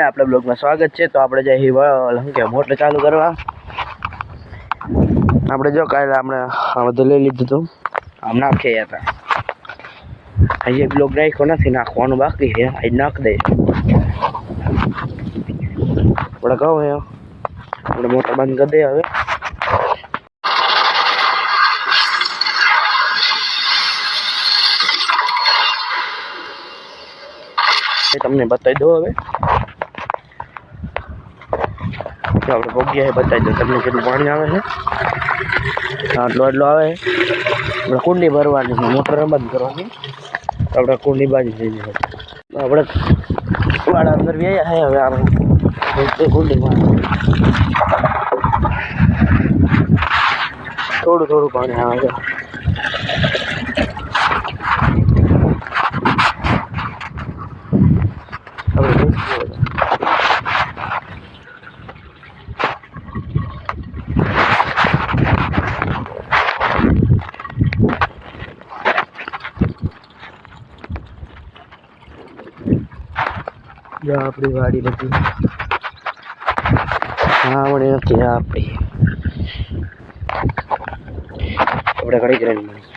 આપણે બ્લોગમાં સ્વાગત છે। તો આપણે જે શું કે મોટર ચાલુ કરવા આપણે જો કાલે આપણે આ બધું લઈ લીધું હતું આમ નાખ્યા હતા હજી બ્લોગ નાખ્યો નથી નાખવાનું બાકી છે આજ નાખ દે આપણે કહું આપણે મોટર બંધ કરી દઈએ હવે તમને બતાવી દો હવે આપણે પહોંચ્યા બતાવી દો તમને કેટલું પાણી આવે છે આટલો આવે આપણે કુંડી ભરવાની મોટર બંધ કરવાની આપણે કુંડી બાજુ જઈ જઈએ આપણે વાળા અંદર વ્યાયા છે હવે આપણે કુંડીમાં થોડું પાણી આવે છે આપણી વાડી બધી હા મને નથી આપણી આપણે ઘડી કરીને મળી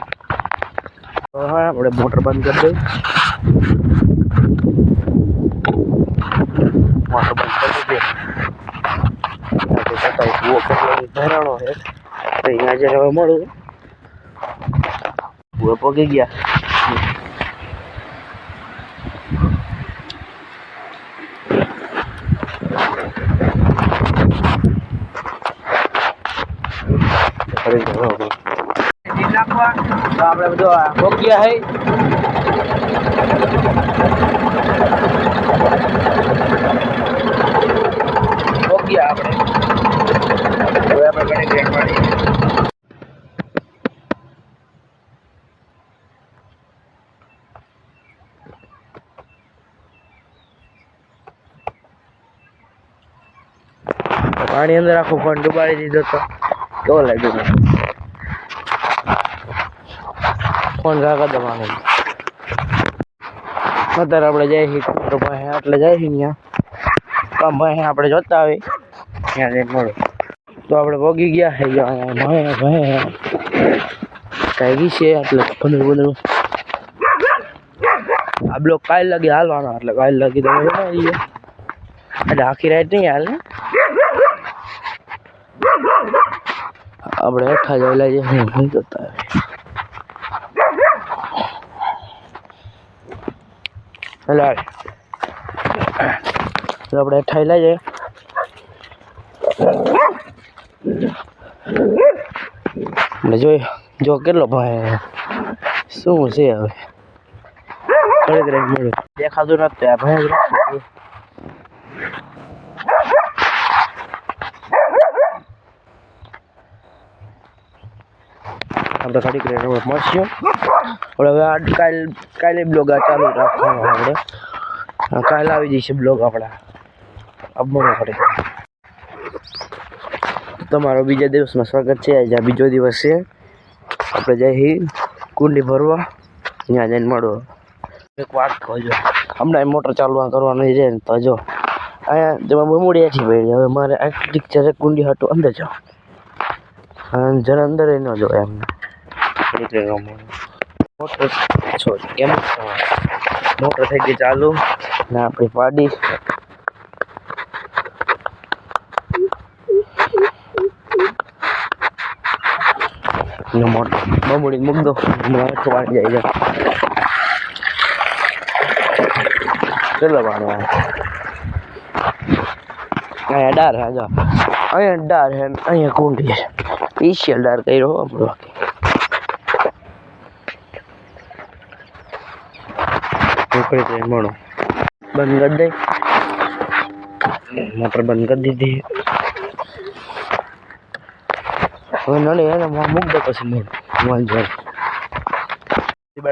હા આપણે મોટર બંધ કરી દઈએ મોટર બંધ કરી દઈએ ભરાણો છે અહીંયા જે હવે મળું પગી ગયા તો આપણે બધું ભોગ્યા હે ભોગ્યા આપણે હવે આપણે ઘણી ગ્રેડ પાડી પાણી અંદર આખો ફોન ડુબાડી દીધો તો કેવો લાગ્યો ફોન કાકા દબાણે અત્યારે આપણે જાય છીએ ભાઈ એટલે જાય છે ત્યાં કામ ભાઈ આપણે જોતા આવી ત્યાં જઈને મળો તો આપણે ભોગી ગયા છે ભાઈ કાંઈ છે એટલે 15 આ બ્લોક કાલ લગી હાલવાનો એટલે કાલ લગી તમે બનાવીએ એટલે આખી રાત નહીં હાલ ને આપણે હેઠા જયેલા છે નહીં જોતા હેલો આપણે હેઠા લઈ જઈએ જો કેટલો ભાઈ શું છે હવે ખરીદ મળ્યું દેખાતું નથી આ ભાઈ આપણે ઘડી કરીને મળશું હવે કાલે બ્લોગ ચાલુ રાખવાનો આપણે કાલે આવી જશે બ્લોગ આપણા અબમણો ઘડી તમારો બીજા દિવસમાં સ્વાગત છે આજે બીજો દિવસ છે આપણે જઈએ કુંડી ભરવા ત્યાં જઈને મળો એક વાત કહો હમણાં મોટર ચાલુ કરવાની છે ને તો જો અહીંયા જેમાં બમૂડી એઠી પડી હવે મારે આટલી છે કુંડી હાટું અંદર જાઓ જરા અંદર ન જો એમ મોટર કેમ મોટર થઈ ગઈ ચાલુ ને આપણી પાડી મોટર બમૂડી મૂક દો પાણી જાય છે ચલો પાણી અહીંયા ડાર હે જો અહીંયા ડાર હે અહીંયા કુંડી છે સ્પેશિયલ ડાર કર્યો આપણો મળો બંધ કરી દે મોટર બંધ કરી દીધી હવે નળી એને મૂક દે પછી મોડ વાંધો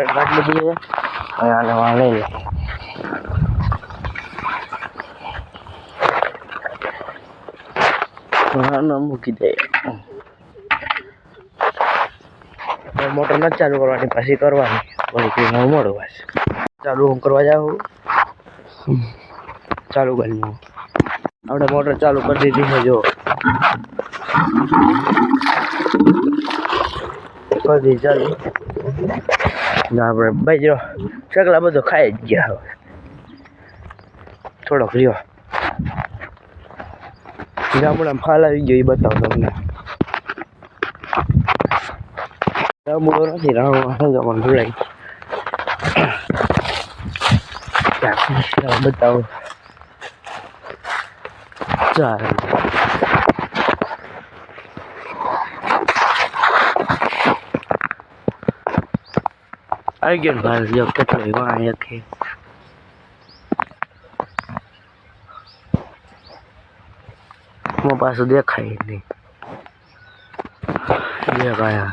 ગાંઠ લીધી છે આને વાં લઈ લે મૂકી દે મોટર નથી ચાલુ કરવાની પછી કરવાની મળું પાછી ચાલુ હું કરવા જાઉં ચાલુ કરી આપણે મોટર ચાલુ કરી દીધી છે જો કરી દીધી ચાલુ ના આપણે ભાઈ જો સગલા બધો ખાઈ જ ગયા હવે થોડોક રહ્યો ગામડામાં ફાલ આવી ગયો એ બતાવો તમને ગામડો નથી રાવણ ભૂલાઈ બતાવો ચાલ આવી ગયો ભાઈ જો કેટલો વાહ એક મારા પાસે દેખાય નહીં દેખાય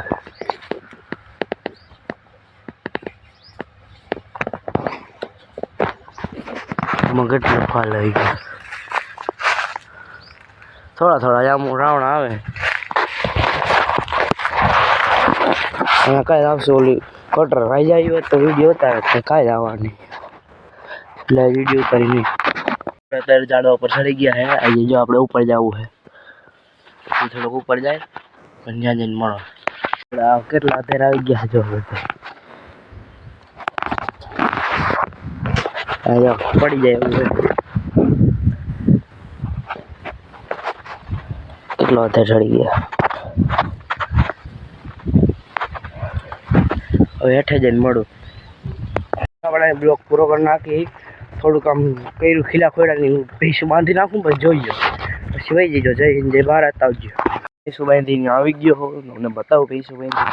કેટલો ફાલ આવી ગયો થોડા આમ રાવણ આવે અહીંયા કાંઈ આવશે ઓલી કટર આવી જાય હોય તો વિડીયો ઉતારે કાંઈ આવવાની એટલે વિડીયો ઉતારી નહીં અત્યારે ઝાડવા ઉપર ચડી ગયા હે આજે જો આપણે ઉપર જવું છે થોડુંક ઉપર જાય પણ ત્યાં જઈને મળો કેટલા અત્યારે આવી ગયા જો બધા પડી જાય એવું કેટલો અત્યારે ચડી ગયા હવે હેઠે જઈને મળું આપણે બ્લોક પૂરો કરી નાખી થોડુંક આમ કર્યું ખીલા ખોડાની ભેંસું બાંધી નાખું પછી જોઈ પછી વહી જજો જઈને જે બહાર આવજો ભેંસું બાંધીને આવી ગયો હો મને બતાવો ભેંસું બાંધી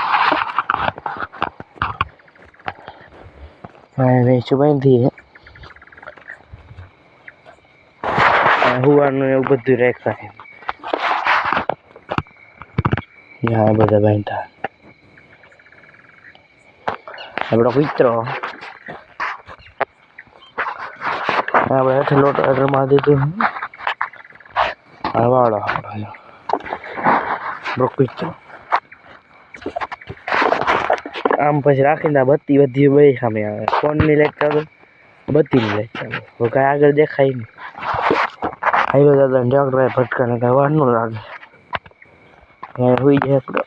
ભેંસું બાંધી હુવાનું એવું બધું રાખતા હા બધા બાંધતા આપણો કૂતરો આપણે હેઠે લોટ ઓર્ડરમાં દીધું વાળો આપણો કૂતરો આમ પછી રાખીને બત્તી બધી બે સામે આવે ફોનની લાઈટ ચાલુ બત્તીની લાઈટ ચાલુ કાંઈ આગળ દેખાય નહીં હાઈલો દાદા ટ્રેક્ટર ભટકાને કાંઈ વાર ન લાગે હોઈ જાય આપણો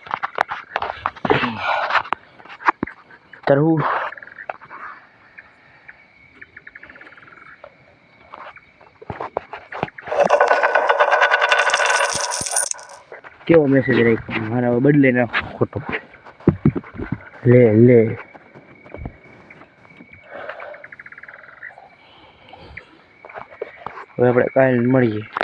તરવું કેવો મેસેજ રાખ્યો મારા બદલે નાખો ખોટો લે હવે આપણે કાલે મળીએ